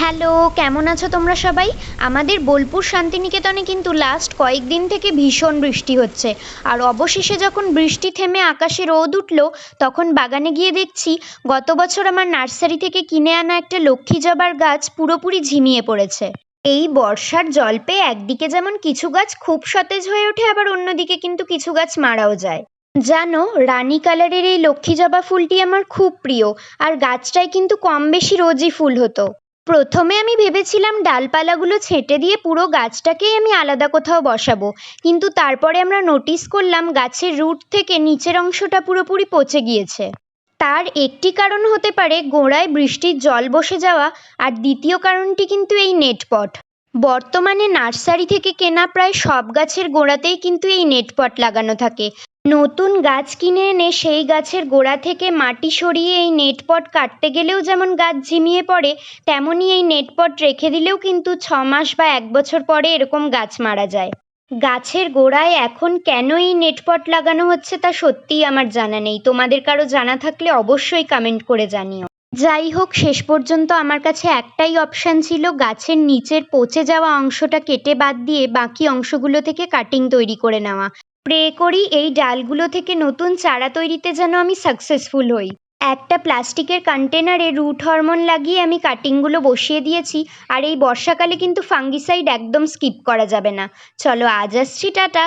Hello, কেমন আছো তোমরা সবাই? আমাদের বোলপুর শান্তিনিকেতনে কিন্তু লাস্ট কয়েকদিন থেকে ভীষণ বৃষ্টি হচ্ছে। আর অবশেষে যখন বৃষ্টি থেমে আকাশে রোদ উঠল, তখন বাগানে গিয়ে দেখছি গত বছর আমার নার্সারি থেকে কিনে আনা একটা লক্ষ্মী জবার গাছ পুরোপুরি ঝিমিয়ে পড়েছে। এই বর্ষার জল পেয়ে একদিকে যেমন কিছু গাছ খুব সতেজ হয়ে ওঠে, আবার অন্যদিকে কিন্তু কিছু গাছ মারাও যায়। জানো, রানী কালারের এই লক্ষ্মী জবা ফুলটি আমার খুব প্রিয়। আর গাছটায় কিন্তু কম বেশি রোজই ফুল হতো। প্রথমে আমি ভেবেছিলাম ডালপালাগুলো ছেঁটে দিয়ে পুরো গাছটাকেই আমি আলাদা কোথাও বসাবো, কিন্তু তারপরে আমরা নোটিস করলাম গাছের রুট থেকে নিচের অংশটা পুরোপুরি পচে গিয়েছে। তার একটি কারণ হতে পারে গোড়ায় বৃষ্টির জল বসে যাওয়া, আর দ্বিতীয় কারণটি কিন্তু এই নেটপট। বর্তমানে নার্সারি থেকে কেনা প্রায় সব গাছের গোড়াতেই কিন্তু এই নেটপট লাগানো থাকে। নতুন গাছ কিনে এনে সেই গাছের গোড়া থেকে মাটি সরিয়ে এই নেটপট কাটতে গেলেও যেমন গাছ ঝিমিয়ে পড়ে, তেমনই এই নেটপট রেখে দিলেও কিন্তু 6 মাস বা 1 বছর পরে এরকম গাছ মারা যায়। গাছের গোড়ায় এখন কেন এই নেটপট লাগানো হচ্ছে তা সত্যিই আমার জানা নেই। তোমাদের কারো জানা থাকলে অবশ্যই কমেন্ট করে জানিও। যাই হোক, শেষ পর্যন্ত আমার কাছে একটাই অপশান ছিল, গাছের নিচের পচে যাওয়া অংশটা কেটে বাদ দিয়ে বাকি অংশগুলো থেকে কাটিং তৈরি করে নেওয়া। প্রে করি এই ডালগুলো থেকে নতুন চারা তৈরিতে যেন আমি সাকসেসফুল হই। একটা প্লাস্টিকের কন্টেনারে রুট হরমোন লাগিয়ে আমি কাটিংগুলো বসিয়ে দিয়েছি। আর এই বর্ষাকালে কিন্তু ফাঙ্গিসাইড একদম স্কিপ করা যাবে না। চলো, আজ আসছি, টাটা।